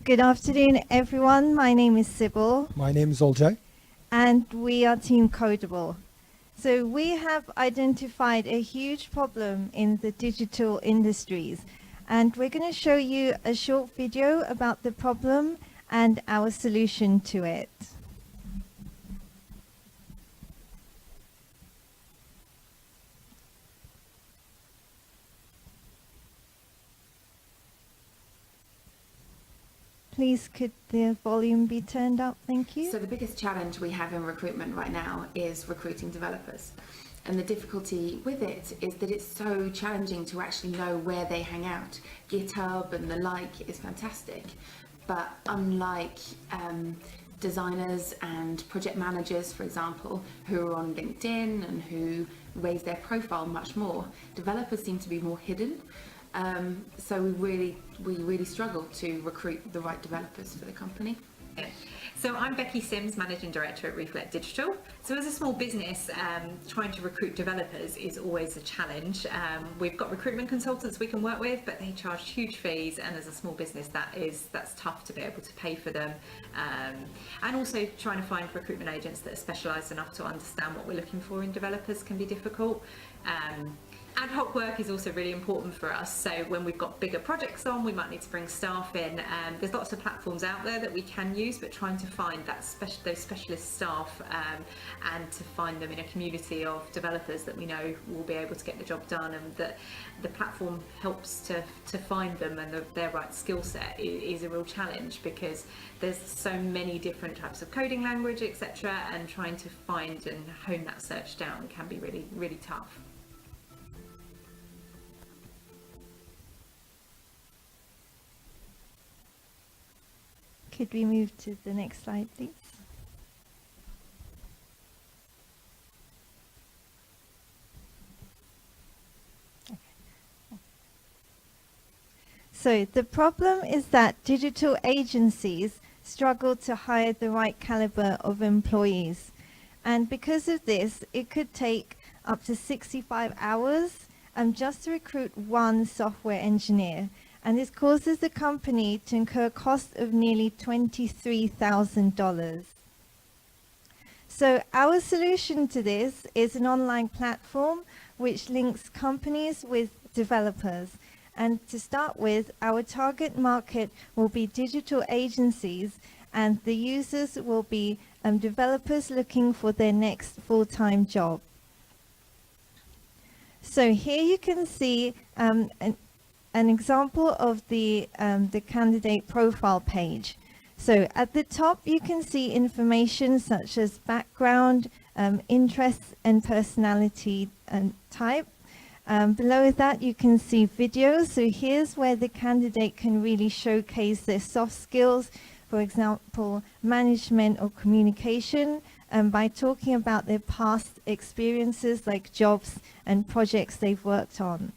Good afternoon, everyone. My name is Sybil, My name is Olcay. and we are Team Codable. So we have identified a huge problem in the digital industries, and we're going to show you a short video about the problem and our solution to it. Please, could the volume be turned up? Thank you. So the biggest challenge we have in recruitment right now is recruiting developers. And the difficulty with it is that it's so challenging to actually know where they hang out. GitHub and the like is fantastic, but unlike designers and project managers, for example, who are on LinkedIn and who raise their profile much more, developers seem to be more hidden. So we really struggle to recruit the right developers for the company. So I'm Becky Sims, Managing Director at Reflect Digital. So as a small business, trying to recruit developers is always a challenge. We've got recruitment consultants we can work with, but they charge huge fees, and as a small business that's tough to be able to pay for them. And also trying to find recruitment agents that are specialised enough to understand what we're looking for in developers can be difficult. Ad hoc work is also really important for us. So when we've got bigger projects on, we might need to bring staff in. There's lots of platforms out there that we can use, but trying to find those specialist staff and to find them in a community of developers that we know will be able to get the job done, and that the platform helps to find them and their right skill set is a real challenge, because there's so many different types of coding language, etc., and trying to find and hone that search down can be really, really tough. Could we move to the next slide, please? Okay. So the problem is that digital agencies struggle to hire the right caliber of employees. And because of this, it could take up to 65 hours just to recruit one software engineer. And this causes the company to incur a cost of nearly $23,000. So our solution to this is an online platform which links companies with developers. And to start with, our target market will be digital agencies, and the users will be developers looking for their next full-time job. So here you can see an example of the candidate profile page. So at the top you can see information such as background, interests and personality type. Below that you can see videos. So here's where the candidate can really showcase their soft skills, for example, management or communication, by talking about their past experiences like jobs and projects they've worked on.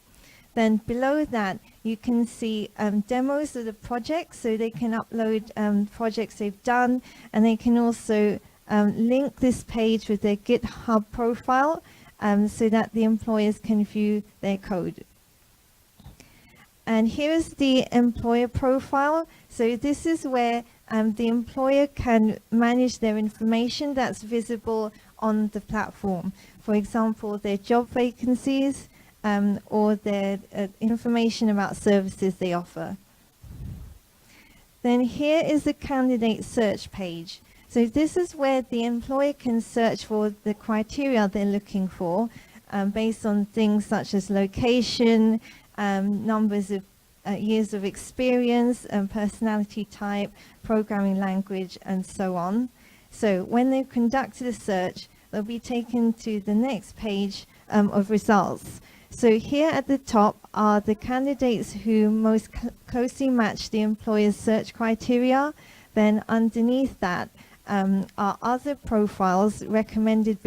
Then below that you can see demos of the project, so they can upload projects they've done, and they can also link this page with their GitHub profile so that the employers can view their code. And here is the employer profile. So this is where the employer can manage their information that's visible on the platform. For example, their job vacancies, or their information about services they offer. Then here is the candidate search page. So this is where the employer can search for the criteria they're looking for, based on things such as location, numbers of years of experience, personality type, programming language, and so on. So when they've conducted a search, they'll be taken to the next page of results. So here at the top are the candidates who most closely match the employer's search criteria. Then underneath that are other profiles recommended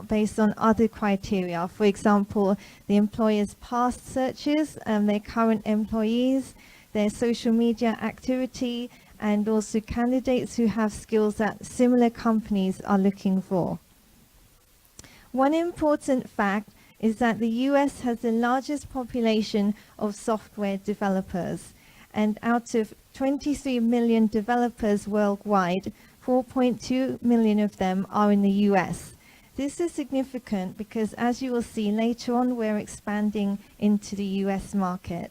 based on other criteria. For example, the employer's past searches, their current employees, their social media activity, and also candidates who have skills that similar companies are looking for. One important fact is that the US has the largest population of software developers, and out of 23 million developers worldwide, 4.2 million of them are in the US. This is significant because, as you will see later on, we're expanding into the US market.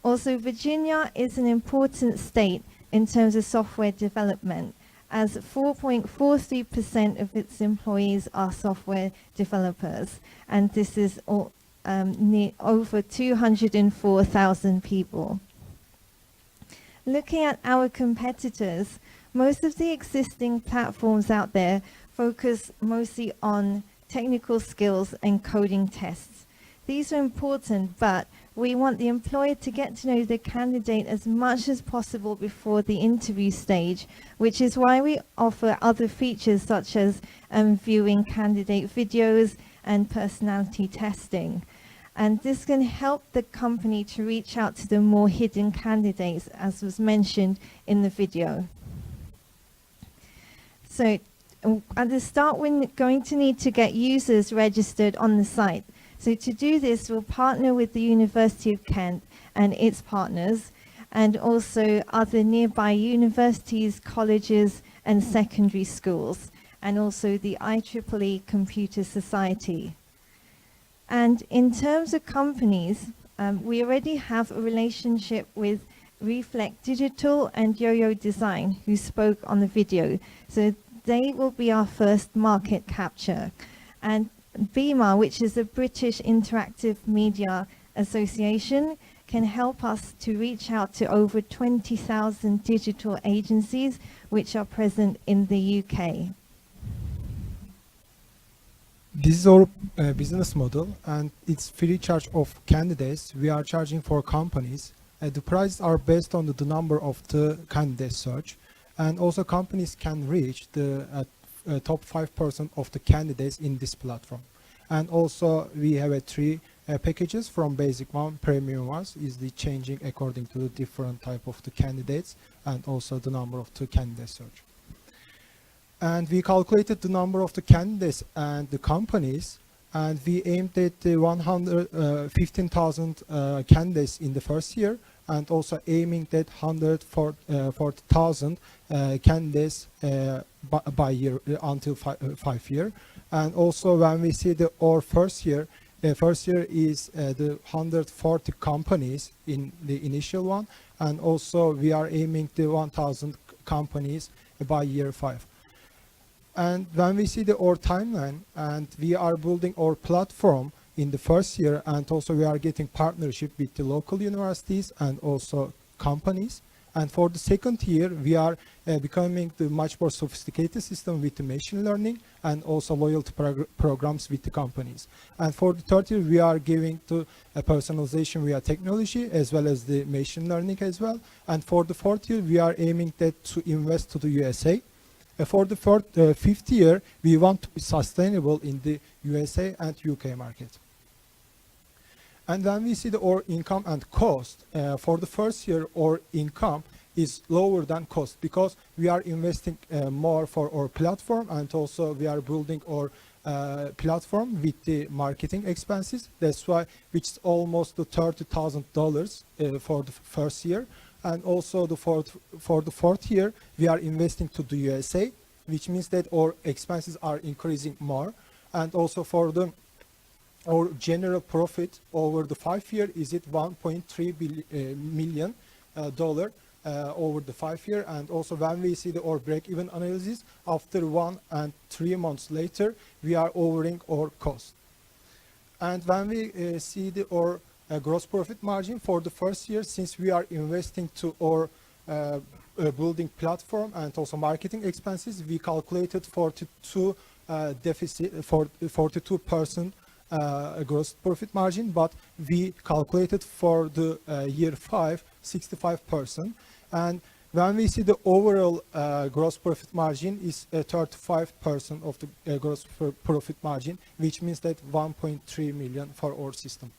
Also, Virginia is an important state in terms of software development, as 4.43% of its employees are software developers, and this is over 204,000 people. Looking at our competitors, most of the existing platforms out there focus mostly on technical skills and coding tests. These are important, but we want the employer to get to know the candidate as much as possible before the interview stage, which is why we offer other features such as viewing candidate videos and personality testing. And this can help the company to reach out to the more hidden candidates, as was mentioned in the video. So at the start, we're going to need to get users registered on the site. So to do this, we'll partner with the University of Kent and its partners, and also other nearby universities, colleges, and secondary schools, and also the IEEE Computer Society. And in terms of companies, we already have a relationship with Reflect Digital and Yo-Yo Design, who spoke on the video. So they will be our first market capture. And BEMA, which is the British Interactive Media Association, can help us to reach out to over 20,000 digital agencies which are present in the UK. This is our business model, and it's free charge of candidates. We are charging for companies. The prices are based on the number of the candidate search, and also companies can reach the top 5% of the candidates in this platform. And also we have three packages, from basic one, premium ones is the changing according to the different type of the candidates and also the number of the candidate search. And we calculated the number of the candidates and the companies, and we aimed at 115,000 candidates in the first year, and also aiming at 140,000 candidates by year until 5 year. And also when we see our first year is the 140 companies in the initial one, and also we are aiming to 1,000 companies by year 5. And when we see our timeline, and we are building our platform in the first year, and also we are getting partnership with the local universities and also companies. And for the second year, we are becoming the much more sophisticated system with the machine learning and also loyalty programs with the companies. And for the third year, we are giving to a personalization via technology as well as the machine learning as well. And for the fourth year, we are aiming to invest to the USA. For the fifth year, we want to be sustainable in the USA and UK market. And when we see our income and cost, for the first year, our income is lower than cost because we are investing more for our platform, and also we are building our platform with the marketing expenses. That's why, which is almost $30,000 for the first year. And also for the fourth year, we are investing to the USA, which means that our expenses are increasing more. And also for our general profit over the 5 year is at $1.3 million over the 5 year. And also when we see our break-even analysis, after 1 and 3 months later, we are overing our cost. And when we see our gross profit margin for the first year, since we are investing to our building platform and also marketing expenses, we calculated 42% gross profit margin, but we calculated for the year 5, 65%. And when we see the overall gross profit margin is 35% of the gross profit margin, which means that 1.3 million for our system.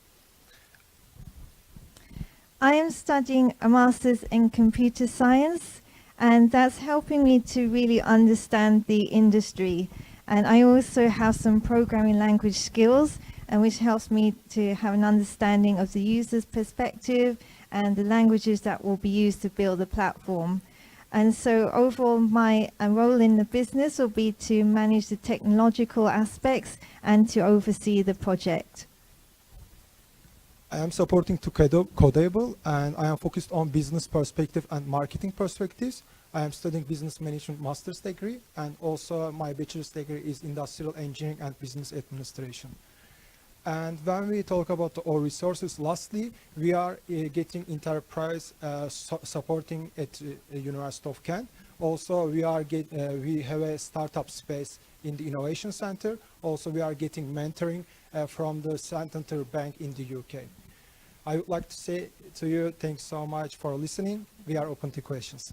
I am studying a master's in computer science, and that's helping me to really understand the industry. And I also have some programming language skills, and which helps me to have an understanding of the user's perspective and the languages that will be used to build the platform. And so overall, my role in the business will be to manage the technological aspects and to oversee the project. I am supporting to Codable, and I am focused on business perspective and marketing perspectives. I am studying business management master's degree, and also my bachelor's degree is industrial engineering and business administration. And when we talk about our resources, lastly, we are getting enterprise supporting at University of Kent. Also, we have a startup space in the Innovation Center. Also, we are getting mentoring from the Santander Bank in the UK. I would like to say to you, thanks so much for listening. We are open to questions.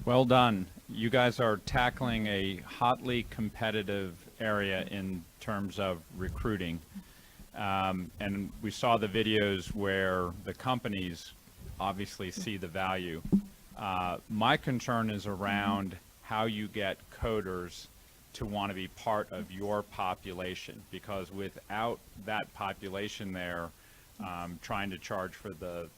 Well done. You guys are tackling a hotly competitive area in terms of recruiting. And we saw the videos where the companies obviously see the value. My concern is around how you get coders to want to be part of your population, because without that population there, trying to charge for the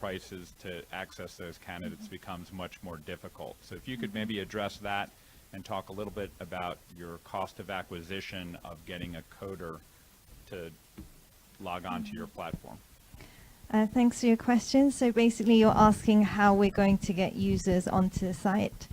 prices to access those candidates becomes much more difficult. So if you could maybe address that and talk a little bit about your cost of acquisition of getting a coder to log on to your platform. Thanks for your question. So basically you're asking how we're going to get users onto the site.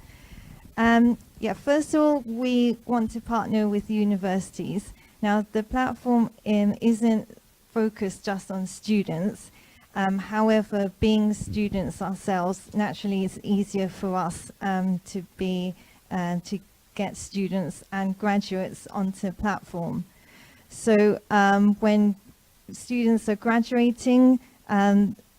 Yeah, first of all, we want to partner with universities. Now, the platform isn't focused just on students. However, being students ourselves, naturally it's easier for us to get students and graduates onto the platform. So when students are graduating,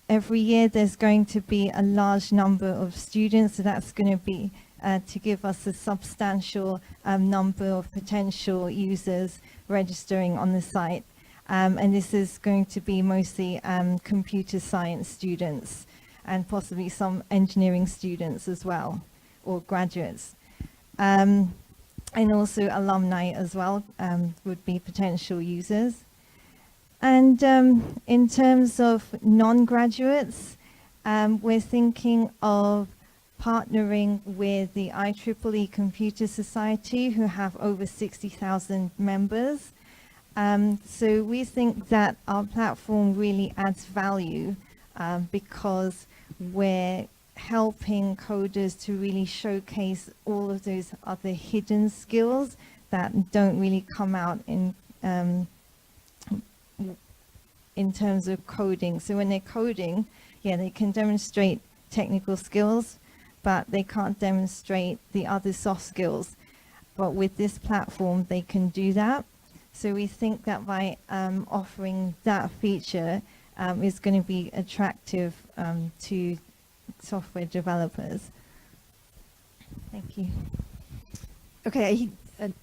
every year there's going to be a large number of students, so that's going to be to give us a substantial number of potential users registering on the site. And this is going to be mostly computer science students and possibly some engineering students as well, or graduates. And also alumni as well would be potential users. And in terms of non-graduates, we're thinking of partnering with the IEEE Computer Society, who have over 60,000 members. So we think that our platform really adds value because we're helping coders to really showcase all of those other hidden skills that don't really come out in terms of coding. So when they're coding, yeah, they can demonstrate technical skills, but they can't demonstrate the other soft skills. But with this platform, they can do that. So we think that by offering that feature is going to be attractive to software developers. Thank you. Okay,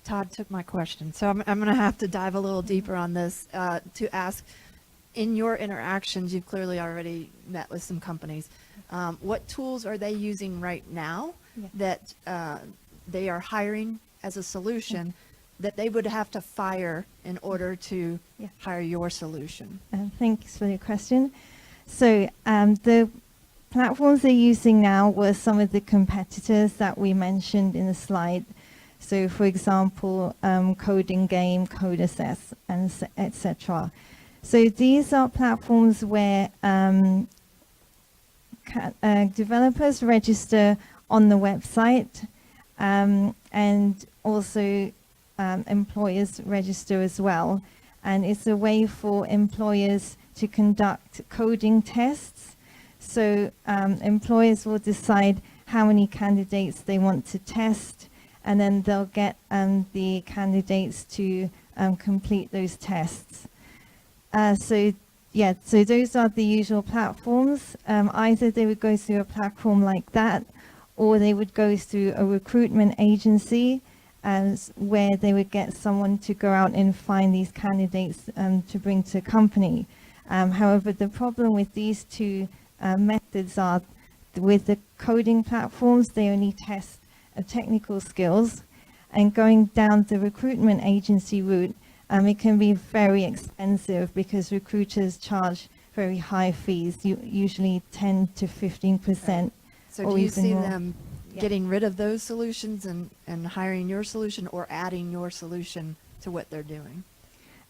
Todd took my question, so I'm going to have to dive a little deeper on this to ask, in your interactions, you've clearly already met with some companies. What tools are they using right now that they are hiring as a solution that they would have to fire in order to hire your solution? Thanks for your question. So the platforms they're using now were some of the competitors that we mentioned in the slide. So for example, Coding Game, Code Assess, and etc. So these are platforms where developers register on the website, and also employers register as well. And it's a way for employers to conduct coding tests. So employers will decide how many candidates they want to test, and then they'll get the candidates to complete those tests. So those are the usual platforms. Either they would go through a platform like that, or they would go through a recruitment agency where they would get someone to go out and find these candidates to bring to a company. However, the problem with these two methods are with the coding platforms, they only test technical skills. And going down the recruitment agency route, it can be very expensive because recruiters charge very high fees, usually 10 to 15%. So or do you even see more. them Yeah. getting rid of those solutions and hiring your solution, or adding your solution to what they're doing?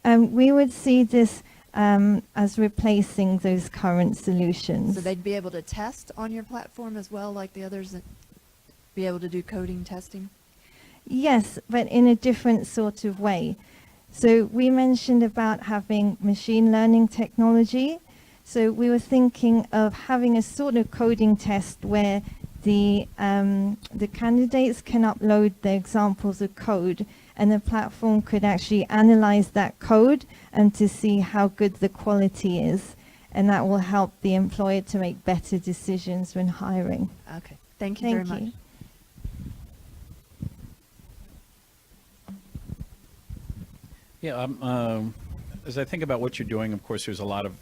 We would see this as replacing those current solutions. So they'd be able to test on your platform as well, like the others, that be able to do coding testing? Yes, but in a different sort of way. So we mentioned about having machine learning technology. So we were thinking of having a sort of coding test where the candidates can upload their examples of code, and the platform could actually analyze that code and to see how good the quality is. And that will help the employer to make better decisions when hiring. Okay, thank you very Thank much. you. Yeah, as I think about what you're doing, of course, there's a lot of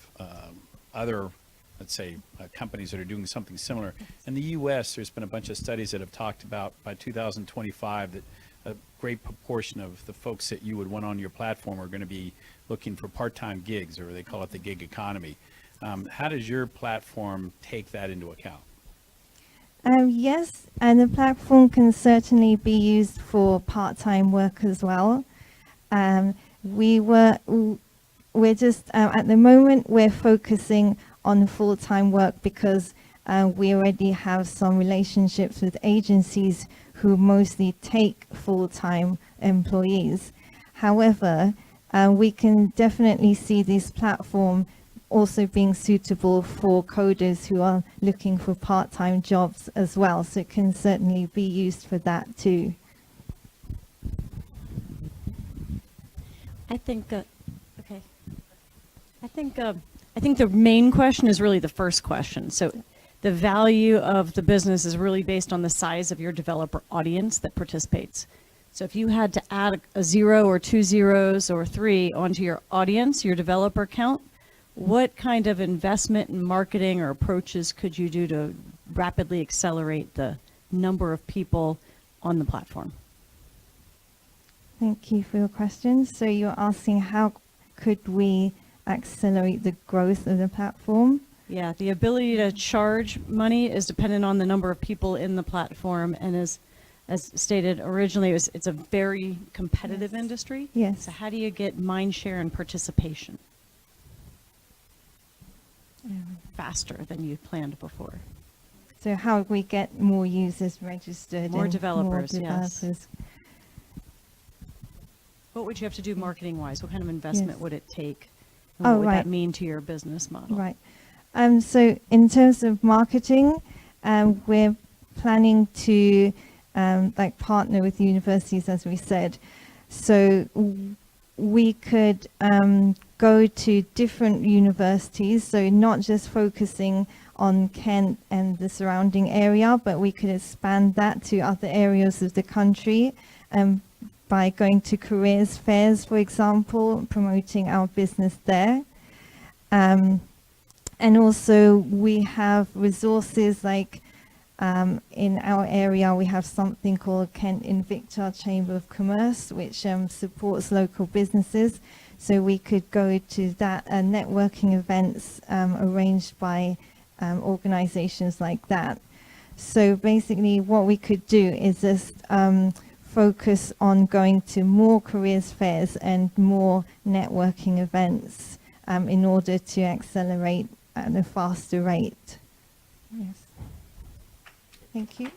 other, let's say, companies that are doing something similar. In the U.S., there's been a bunch of studies that have talked about by 2025 that a great proportion of the folks that you would want on your platform are going to be looking for part-time gigs, or they call it the gig economy. How does your platform take that into account? Yes, and the platform can certainly be used for part-time work as well. We're just at the moment we're focusing on full-time work because we already have some relationships with agencies who mostly take full-time employees. However, we can definitely see this platform also being suitable for coders who are looking for part-time jobs as well. So it can certainly be used for that too. I think, okay. I think the main question is really the first question. So the value of the business is really based on the size of your developer audience that participates. So if you had to add a 0 or 2 zeros or 3 onto your audience, your developer count, what kind of investment in marketing or approaches could you do to rapidly accelerate the number of people on the platform? Thank you for your question. So you're asking how could we accelerate the growth of the platform? Yeah, the ability to charge money is dependent on the number of people in the platform, and as stated originally, it's a very competitive industry. Yes. So how do you get mind share and participation faster than you planned before? So how we get more users registered? More and developers, yes. developers. What would you have to do marketing-wise? What kind of investment Yes. would it take? And Oh, what would right. that mean to your business model? Right. So in terms of marketing, we're planning to partner with universities, as we said. So we could go to different universities, so not just focusing on Kent and the surrounding area, but we could expand that to other areas of the country by going to careers fairs, for example, promoting our business there. And also we have resources like in our area, we have something called Kent Invicta Chamber of Commerce, which supports local businesses. So we could go to that networking events arranged by organizations like that. So basically what we could do is just focus on going to more careers fairs and more networking events in order to accelerate at a faster rate. Yes. Thank you.